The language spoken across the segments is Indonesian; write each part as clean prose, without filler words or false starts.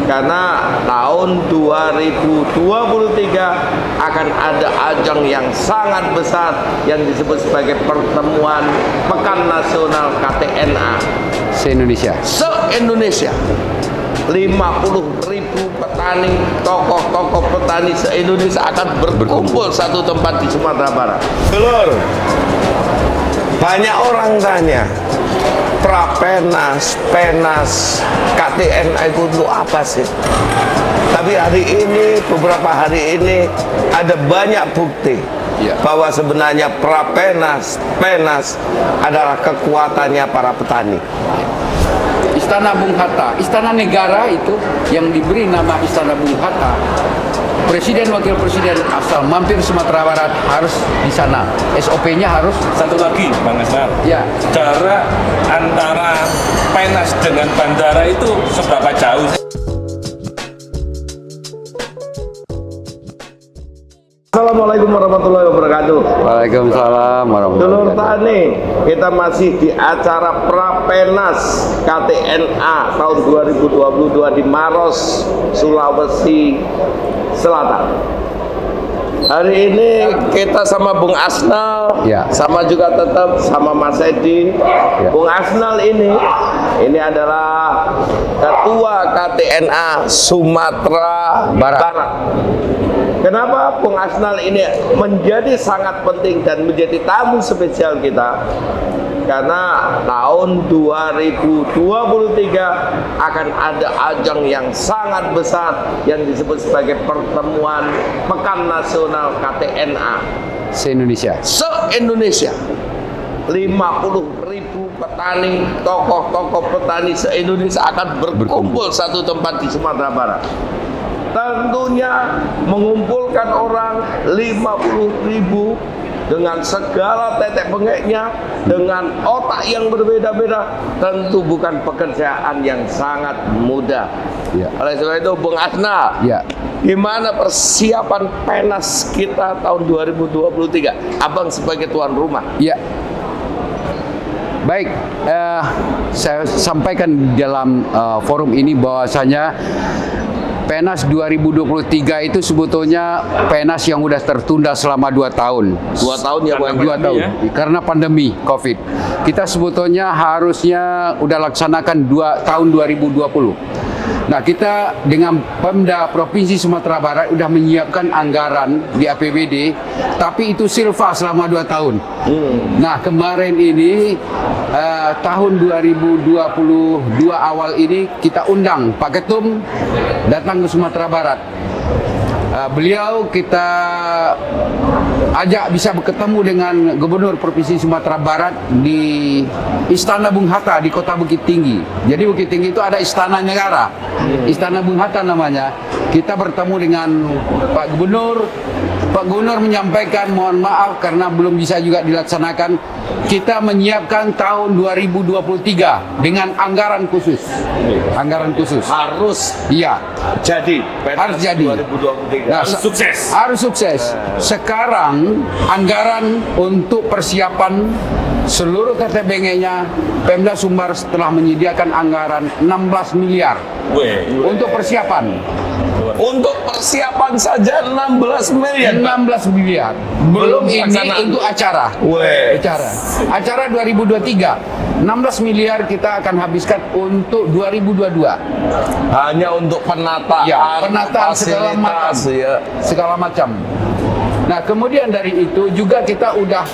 karena tahun 2023 akan ada ajang yang sangat besar yang disebut sebagai pertemuan Pekan Nasional KTNA se-Indonesia. Se-Indonesia. 50.000 petani, tokoh-tokoh petani se-Indonesia akan berkumpul satu tempat di Sumatera Barat. Telur. Banyak orang tanya, Prapenas, Penas, KTNA itu untuk apa sih? Tapi hari ini, beberapa hari ini ada banyak bukti bahwa sebenarnya Prapenas, Penas adalah kekuatannya para petani. Istana Bung Hatta, istana negara itu yang diberi nama Istana Bung Hatta. Presiden, wakil presiden asal mampir Sumatera Barat harus di sana. SOP-nya harus. Satu lagi, Bang Asnar. Ya. Jarak antara Penas dengan bandara itu seberapa jauh? Assalamualaikum warahmatullahi wabarakatuh. Waalaikumsalam warahmatullahi Dulur wabarakatuh. Tani, kita masih di acara Prapenas KTNA tahun 2022 di Maros, Sulawesi Selatan. Hari ini kita sama Bung Asnal, sama juga tetap sama Mas Edi. Bung Asnal ini adalah Ketua KTNA Sumatera Barat. Kenapa Bung Asnal ini menjadi sangat penting dan menjadi tamu spesial kita? Karena tahun 2023 akan ada ajang yang sangat besar yang disebut sebagai pertemuan Pekan Nasional KTNA se-Indonesia. Se-Indonesia. 50.000 petani, tokoh-tokoh petani se-Indonesia akan berkumpul satu tempat di Sumatera Barat. Tentunya mengumpulkan orang 50.000 dengan segala tetek bengeknya, dengan otak yang berbeda-beda, tentu bukan pekerjaan yang sangat mudah. Oleh sebab itu, Bung Asnal, gimana persiapan Penas kita tahun 2023? Abang sebagai tuan rumah. Baik, saya sampaikan dalam forum ini bahwasanya Penas 2023 itu sebetulnya Penas yang udah tertunda selama 2 tahun. 2 tahun ya, Bang? 2 tahun. Karena pandemi COVID. Kita sebetulnya harusnya udah laksanakan tahun 2020. Nah, kita dengan Pemda Provinsi Sumatera Barat udah menyiapkan anggaran di APBD, tapi itu silva selama 2 tahun. Nah, kemarin ini tahun 2022 awal ini kita undang Pak Ketum datang ke Sumatera Barat. Beliau kita ajak bisa bertemu dengan Gubernur Provinsi Sumatera Barat di Istana Bung Hatta di Kota Bukit Tinggi. Jadi Bukit Tinggi itu ada istana negara, Istana Bung Hatta namanya. Kita bertemu dengan Pak Gubernur. Pak Gubernur menyampaikan mohon maaf karena belum bisa juga dilaksanakan. Kita menyiapkan tahun 2023 dengan anggaran khusus. Anggaran khusus. Harus jadi. Harus jadi. 2023. Nah, harus sukses. Harus sukses. Sekarang anggaran untuk persiapan seluruh TTBG-nya Pemda Sumbar telah menyediakan anggaran 16 miliar untuk persiapan. Untuk persiapan saja 16 miliar. 16 miliar. Belum ini untuk acara. Acara 2023. 16 miliar kita akan habiskan untuk 2022. Hanya untuk penataan, penataan segala macam. Nah, kemudian dari itu juga kita udah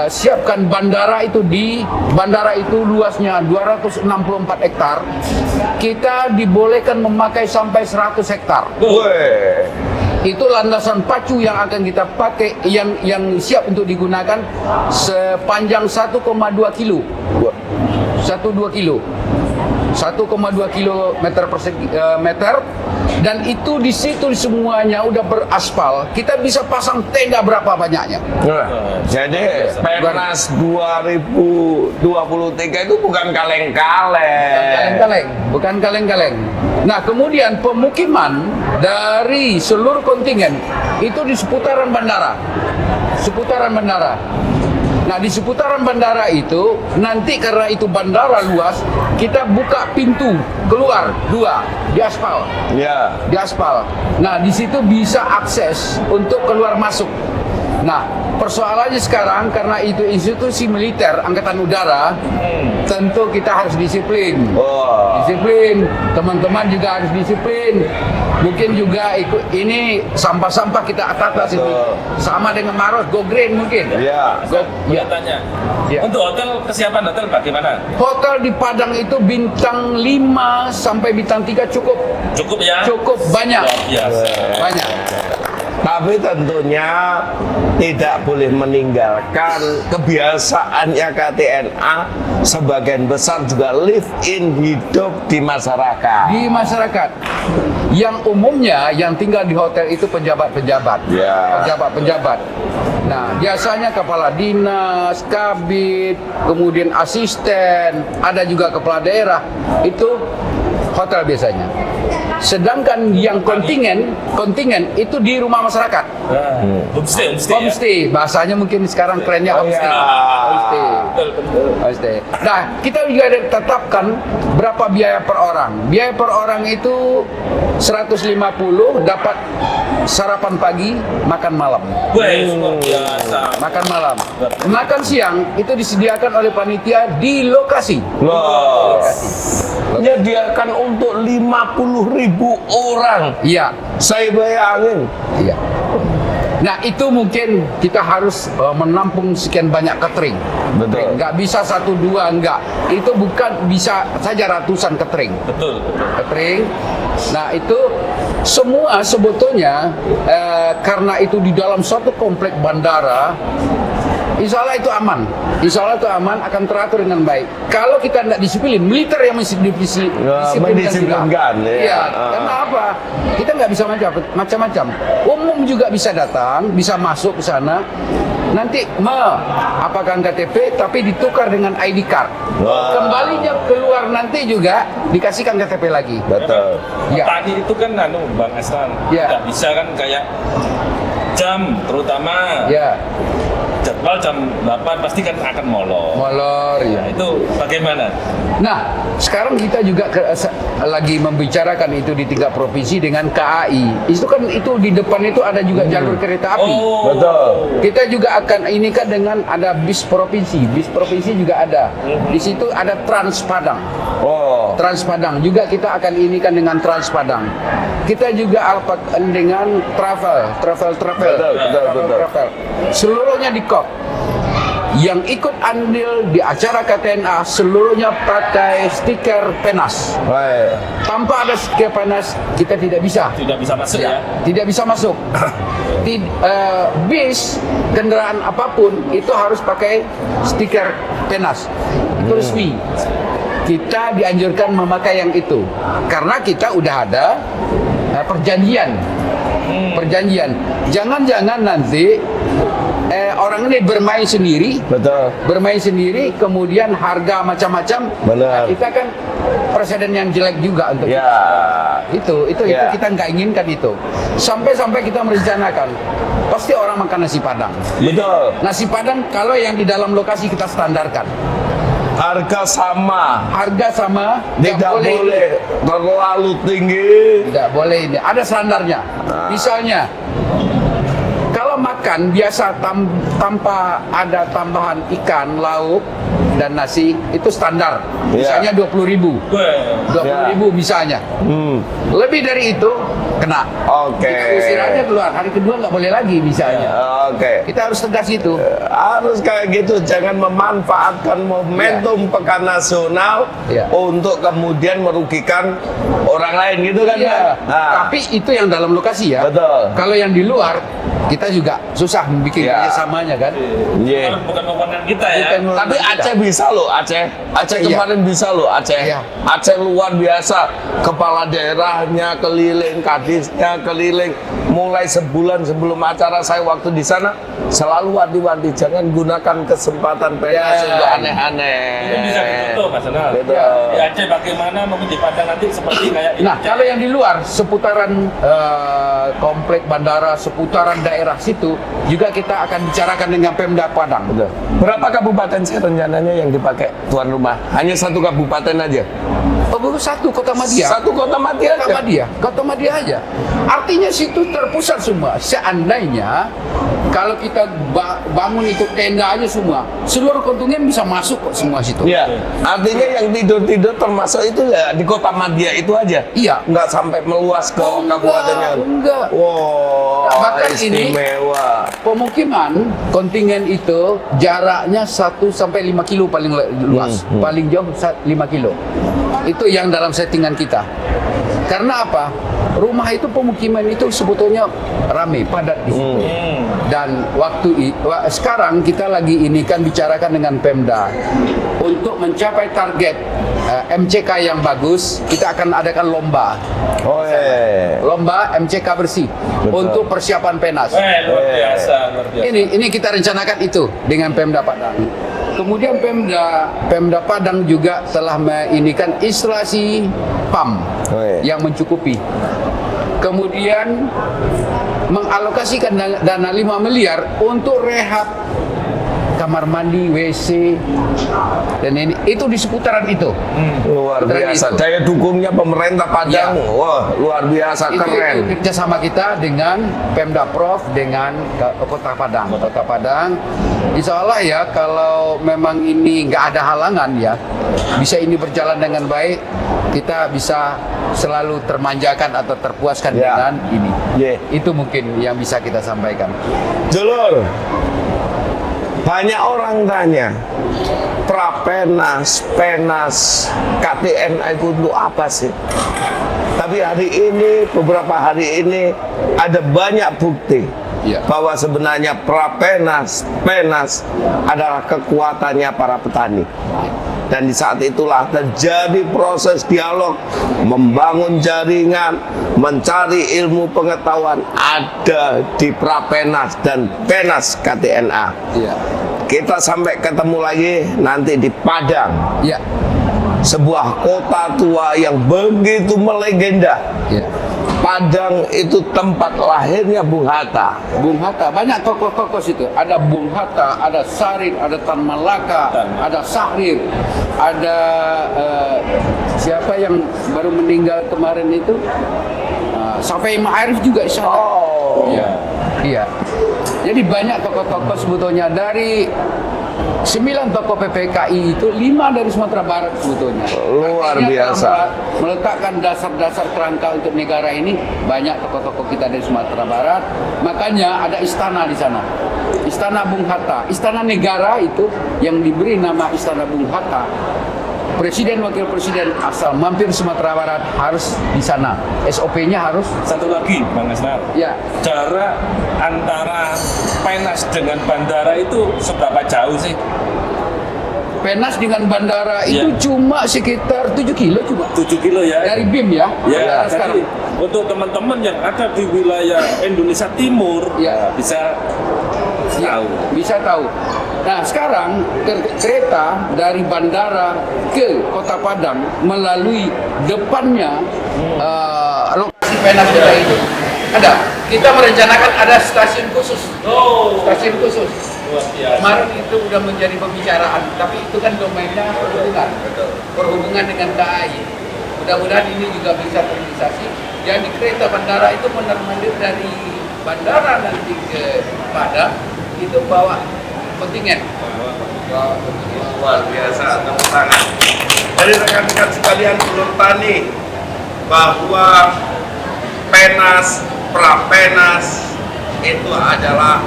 siapkan bandara itu bandara itu luasnya 264 hektar. Kita dibolehkan memakai sampai 100 hektar. Itu landasan pacu yang akan kita pakai yang siap untuk digunakan sepanjang 1,2 kilo. 1,2 kilo. 1,2 kilometer persegi meter, dan itu di situ semuanya udah beraspal. Kita bisa pasang tenda berapa banyaknya. Jadi Penas 2023 itu bukan kaleng-kaleng. Bukan kaleng-kaleng. Nah, kemudian pemukiman dari seluruh kontingen itu di seputaran bandara. Nah, di seputaran bandara itu, nanti karena itu bandara luas, kita buka pintu keluar 2 di aspal. Ya. Di aspal. Nah, di situ bisa akses untuk keluar masuk. Nah, persoalannya sekarang karena itu institusi militer Angkatan Udara, tentu kita harus disiplin. Wah. Disiplin, teman-teman juga harus disiplin. Mungkin juga ini sampah-sampah kita atas itu sama dengan Maros, go green mungkin. Ya. Ya. Tanya. Ya. Untuk hotel, kesiapan hotel bagaimana? Hotel di Padang itu bintang 5 sampai bintang 3 cukup. Cukup ya? Cukup banyak. Luar biasa. Banyak. Tapi tentunya tidak boleh meninggalkan kebiasaannya KTNA sebagian besar juga live in hidup di masyarakat. Di masyarakat yang umumnya yang tinggal di hotel itu pejabat-pejabat. Ya. Pejabat-pejabat. Nah, biasanya kepala dinas, kabid, kemudian asisten, ada juga kepala daerah. Itu hotel biasanya. Sedangkan yang kontingen itu di rumah masyarakat. Homestay ya? Homestay, bahasanya mungkin sekarang kerennya homestay. ya. Homestay. Homestay. Nah, kita juga ada tetapkan berapa biaya per orang. Biaya per orang itu 150 dapat sarapan pagi, makan malam. Wih, luar biasa. Makan malam. Makan siang itu disediakan oleh panitia di lokasi. Loh. Menyediakan untuk 50.000 orang. Iya. Saya bayangin. Iya. Nah, itu mungkin kita harus menampung sekian banyak catering. Betul. Nggak bisa 1-2, enggak. Itu bukan bisa saja ratusan catering. Betul. Catering. Nah, itu semua sebetulnya karena itu di dalam suatu komplek bandara, insya Allah itu aman. Insya Allah itu aman, akan teratur dengan baik. Kalau kita tidak disiplin, militer yang mendisiplinkan. Iya, karena apa? Kita nggak bisa macam-macam. Umum juga bisa datang, bisa masuk ke sana. Nanti apakan KTP, tapi ditukar dengan ID card. Wah. Kembalinya keluar nanti juga dikasihkan KTP lagi. Betul. Ya. Petani itu kan Bang Aslan, Ya. nggak bisa kan kayak jam terutama Ya, jadwal jam 8 pasti kan akan molor. molor. Nah, Ya. itu bagaimana? Nah, sekarang kita juga lagi membicarakan itu di 3 provinsi dengan KAI. Itu kan itu di depan itu ada juga jalur kereta api. Oh, Betul. Kita juga akan ini kan dengan ada bis provinsi. Bis provinsi juga ada. Di situ ada Trans Padang. Oh. Trans Padang juga kita akan ini kan dengan Trans Padang. Kita juga dengan travel. Betul. Seluruhnya di kop. Yang ikut andil di acara KTNA seluruhnya pakai stiker PENAS. Baik. Tanpa ada stiker PENAS kita tidak bisa. tidak bisa masuk ya. Tidak bisa masuk. Bis kendaraan apapun itu harus pakai stiker PENAS. Itu resmi. Kita dianjurkan memakai yang itu karena kita udah ada perjanjian. Perjanjian. Jangan-jangan nanti orang ini bermain sendiri. Betul. Bermain sendiri, kemudian harga macam-macam. Benar. Kita kan presiden yang jelek juga untuk Ya. itu Ya. kita nggak inginkan itu. Sampai kita merencanakan pasti orang makan nasi padang. Betul. Nasi padang kalau yang di dalam lokasi kita standarkan. Harga sama. Harga sama, Tidak boleh terlalu tinggi. Tidak boleh ini. Ada standarnya. Misalnya kalau makan biasa tanpa ada tambahan ikan, lauk dan nasi itu standar. Misalnya 20.000. Wah, 20.000 misalnya. Lebih dari itu kena. Oke. Kita usir aja keluar. Hari kedua nggak boleh lagi misalnya. Oke. Kita harus tegas itu. Harus kayak gitu, jangan memanfaatkan momentum pekan nasional Ya. untuk kemudian merugikan orang lain gitu kan. Iya. Pak? Nah, Tapi itu yang dalam lokasi ya. Betul. Kalau yang di luar kita juga susah membuat Ya. kerjasamanya kan. iya. bukan wewenang kita ya. Bukan. Tapi Aceh bisa loh, Aceh Iya. kemarin bisa loh, Aceh. Iya. Aceh luar biasa, kepala daerahnya keliling, kadisnya keliling, mulai sebulan sebelum acara saya waktu di sana selalu wanti-wanti jangan gunakan kesempatan Penas untuk aneh-aneh. Ini bisa dicontoh Mas Anal. Betul. Di Aceh bagaimana, mungkin di Padang nanti seperti kayak ini. Nah, kalau yang di luar seputaran komplek bandara, seputaran daerah situ juga kita akan bicarakan dengan Pemda Padang. Betul. Berapa kabupaten sih rencananya yang dipakai tuan rumah? Hanya satu kabupaten aja? Oh, baru satu, Kota Madia. Satu Kota Madia aja? Kota Madia aja. Artinya situ terpusat semua. Seandainya kalau kita bangun itu tenda aja semua, seluruh kontingen bisa masuk kok semua situ. Iya. Artinya yang tidur-tidur termasuk itu ya di Kota Madia itu aja? Iya. Nggak sampai meluas ke kabupatennya? Enggak. Wow, Bahkan ini istimewa. pemukiman kontingen itu jaraknya 1 sampai 5 kilo paling luas. Paling jauh 5 kilo. Itu yang dalam settingan kita. Karena apa? Rumah itu pemukiman itu sebetulnya ramai, padat di situ. Dan sekarang kita lagi ini kan bicarakan dengan Pemda untuk mencapai target MCK yang bagus, kita akan adakan lomba. Oh iya. Lomba MCK bersih. Betul. Untuk persiapan Penas. Luar biasa, luar biasa. Ini kita rencanakan itu dengan Pemda Padang. Kemudian Pemda Padang juga telah menginikan instalasi PAM yang mencukupi. Kemudian mengalokasikan dana 5 miliar untuk rehab kamar mandi, WC, dan ini itu di seputaran itu. Luar Seputaran biasa. itu. Daya dukungnya pemerintah Padang, Ya. wah luar biasa, Itu keren. kerjasama kita dengan Pemda Prof dengan Kota Padang. Kota Padang, insya Allah ya kalau memang ini nggak ada halangan ya, bisa ini berjalan dengan baik, kita bisa selalu termanjakan atau terpuaskan Ya. dengan ini. Yeah. Itu mungkin yang bisa kita sampaikan. Dulur, banyak orang tanya, Prapenas, Penas, KTNA itu untuk apa sih? Tapi hari ini, beberapa hari ini ada banyak bukti Ya. bahwa sebenarnya Prapenas, Penas adalah kekuatannya para petani. Dan di saat itulah terjadi proses dialog, membangun jaringan, mencari ilmu pengetahuan ada di Prapenas dan Penas KTNA. Iya. Kita sampai ketemu lagi nanti di Padang, Iya. sebuah kota tua yang begitu melegenda. Iya. Padang itu tempat lahirnya Bung Hatta. Bung Hatta, banyak tokoh-tokoh situ. Ada Bung Hatta, ada Sarin, ada Tan Malaka, ada Sahrir, ada siapa yang baru meninggal kemarin itu? Safei Ma'arif juga di sana. Oh, Iya. Iya. Jadi banyak tokoh-tokoh sebetulnya dari 9 tokoh PPKI itu 5 dari Sumatera Barat sebetulnya. Luar Artinya biasa. telah meletakkan dasar-dasar kerangka untuk negara ini banyak tokoh-tokoh kita dari Sumatera Barat. Makanya ada istana di sana. Istana Bung Hatta, istana negara itu yang diberi nama Istana Bung Hatta. Presiden, wakil presiden asal mampir Sumatera Barat harus di sana. SOP-nya harus Satu lagi, Bang Asnar. ya. Jarak antara Penas dengan bandara itu seberapa jauh sih? Penas dengan bandara itu Iya. cuma sekitar 7 kilo cuma. 7 kilo ya? Dari BIM ya. Ya, sekarang. jadi untuk teman-teman yang ada di wilayah Indonesia Timur Ya. bisa Ya, tahu. bisa tahu. Nah, sekarang kereta dari bandara ke Kota Padang melalui depannya lokasi Penas kita itu ada. Kita merencanakan ada stasiun khusus. Oh, Stasiun khusus. luar biasa. Kemarin itu udah menjadi pembicaraan, tapi itu kan domainnya perhubungan dengan KAI. Mudah-mudahan ini juga bisa terrealisasi. Jadi kereta bandara itu benar-benar dari bandara nanti ke Padang itu bawa kontingen. luar biasa, tepuk tangan. Jadi rekan-rekan sekalian ulur tani, bahwa Penas, Prapenas itu adalah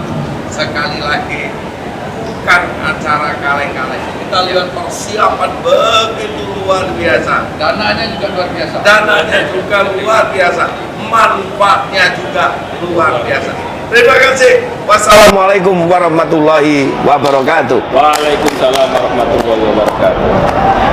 sekali lagi bukan acara kaleng-kaleng. Kita lihat persiapan begitu luar biasa. Dananya juga luar biasa. Dananya juga luar biasa, manfaatnya juga luar biasa. Terima kasih. Wassalamualaikum warahmatullahi wabarakatuh. Waalaikumsalam warahmatullahi wabarakatuh.